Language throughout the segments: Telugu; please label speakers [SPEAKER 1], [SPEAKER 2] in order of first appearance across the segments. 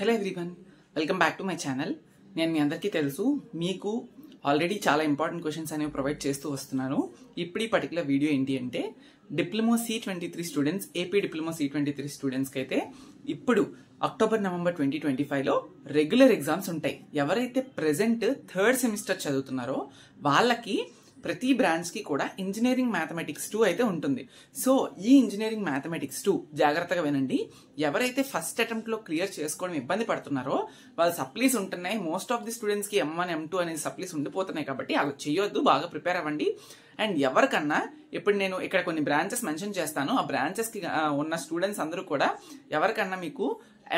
[SPEAKER 1] Hello everyone, welcome back to my channel. నేను మీ అందరికీ తెలుసు, మీకు ఆల్రెడీ చాలా ఇంపార్టెంట్ క్వశ్చన్స్ అనేవి ప్రొవైడ్ చేస్తూ వస్తున్నాను. ఇప్పుడు ఈ పర్టికులర్ వీడియో ఏంటి అంటే, diploma C23 students, AP diploma C23 స్టూడెంట్స్కి అయితే ఇప్పుడు అక్టోబర్ నవంబర్ 2025లో రెగ్యులర్ ఎగ్జామ్స్ ఉంటాయి. ఎవరైతే ప్రెజెంట్ థర్డ్ సెమిస్టర్ చదువుతున్నారో వాళ్ళకి ప్రతి బ్రాంచ్కి కూడా ఇంజనీరింగ్ మ్యాథమెటిక్స్ 2 అయితే ఉంటుంది. సో ఈ ఇంజనీరింగ్ మ్యాథమెటిక్స్ 2 జాగ్రత్తగా వినండి. ఎవరైతే ఫస్ట్ అటెంప్ట్లో క్లియర్ చేసుకోవడం ఇబ్బంది పడుతున్నారో వాళ్ళ సప్లీస్ ఉంటున్నాయి. మోస్ట్ ఆఫ్ ది స్టూడెంట్స్కి M1 M2 అనేది సప్లీస్ ఉండిపోతున్నాయి. కాబట్టి అలా చేయొద్దు, బాగా ప్రిపేర్ అవ్వండి. అండ్ ఎవరికన్నా ఇప్పుడు నేను ఇక్కడ కొన్ని బ్రాంచెస్ మెన్షన్ చేస్తాను. ఆ బ్రాంచెస్కి ఉన్న స్టూడెంట్స్ అందరూ కూడా ఎవరికన్నా మీకు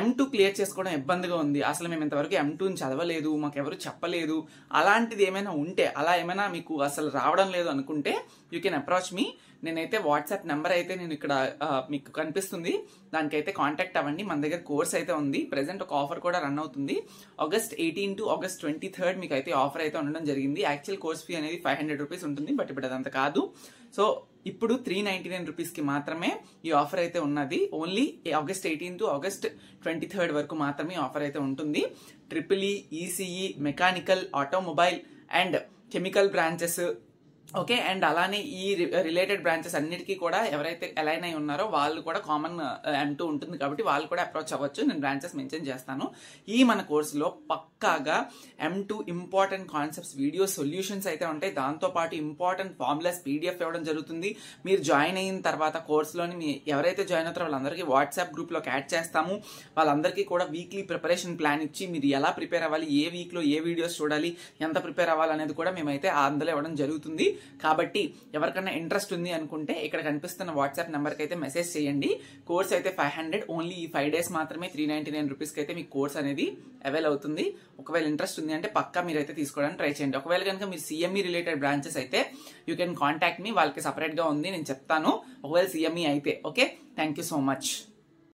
[SPEAKER 1] M2 క్లియర్ చేసుకోవడం ఇబ్బందిగా ఉంది, అసలు మేము ఇంతవరకు M2ని చదవలేదు, మాకు ఎవరు చెప్పలేదు, అలాంటిది ఏమైనా ఉంటే, అలా ఏమైనా మీకు అసలు రావడం లేదు అనుకుంటే యూ కెన్ అప్రోచ్ మీ. నేనైతే వాట్సాప్ నెంబర్ అయితే నేను ఇక్కడ మీకు కనిపిస్తుంది, దానికైతే కాంటాక్ట్ అవ్వండి. మన దగ్గర కోర్స్ అయితే ఉంది. ప్రెసెంట్ ఒక ఆఫర్ కూడా రన్ అవుతుంది. August 18 to August 23 మీకు అయితే ఆఫర్ అయితే ఉండడం జరిగింది. యాక్చువల్ కోర్స్ ఫీ అనేది 500 రూపీస్ ఉంటుంది, బట్ ఇప్పుడు అదంతా కాదు. సో ఇప్పుడు 399 రూపీస్కి మాత్రమే ఈ ఆఫర్ అయితే ఉన్నది. ఓన్లీ August 18 to August 23 వరకు మాత్రమే ఆఫర్ అయితే ఉంటుంది. EEE, ECE, mechanical, automobile and chemical branches, okay, and అలానే ఈ రిలేటెడ్ బ్రాంచెస్ అన్నిటికీ కూడా ఎవరైతే అలైన్ అయి ఉన్నారో వాళ్ళు కూడా కామన్ M2 ఉంటుంది కాబట్టి వాళ్ళు కూడా అప్రోచ్ అవ్వచ్చు. నేను బ్రాంచెస్ మెన్షన్ చేస్తాను. ఈ మన కోర్సులో పక్కాగా M2 important concepts video solutions అయితే ఉంటాయి. దాంతోపాటు ఇంపార్టెంట్ ఫార్ములాస్ PDF ఇవ్వడం జరుగుతుంది. మీరు జాయిన్ అయిన తర్వాత కోర్సులోని మీ ఎవరైతే జాయిన్ అవుతారో వాళ్ళందరికీ వాట్సాప్ గ్రూప్లోకి యాడ్ చేస్తాము. వాళ్ళందరికీ కూడా వీక్లీ ప్రిపరేషన్ ప్లాన్ ఇచ్చి మీరు ఎలా ప్రిపేర్ అవ్వాలి, ఏ వీక్లో ఏ వీడియోస్ చూడాలి, ఎంత ప్రిపేర్ అవ్వాలి అనేది కూడా మేమైతే అందులో ఇవ్వడం జరుగుతుంది. కాబట్టి ఎవరికైనా ఇంట్రెస్ట్ ఉంది అనుకుంటే ఇక్కడ కనిపిస్తున్న వాట్సాప్ నెంబర్కి అయితే మెసేజ్ చేయండి. కోర్స్ అయితే 500, ఓన్లీ ఈ 5 days మాత్రమే 399 రూపీస్కి అయితే మీకు కోర్స్ అనేది అవైల్ అవుతుంది. ఒకవేళ ఇంట్రెస్ట్ ఉంది అంటే పక్కా మీరైతే తీసుకోవడానికి ట్రై చేయండి. ఒకవేళ కనుక మీరు CME రిలేటెడ్ బ్రాంచెస్ అయితే యూ కెన్ కాంటాక్ట్ మీ, వాళ్ళకి సపరేట్గా ఉంది, నేను చెప్తాను ఒకవేళ CME అయితే. Okay, thank you so much.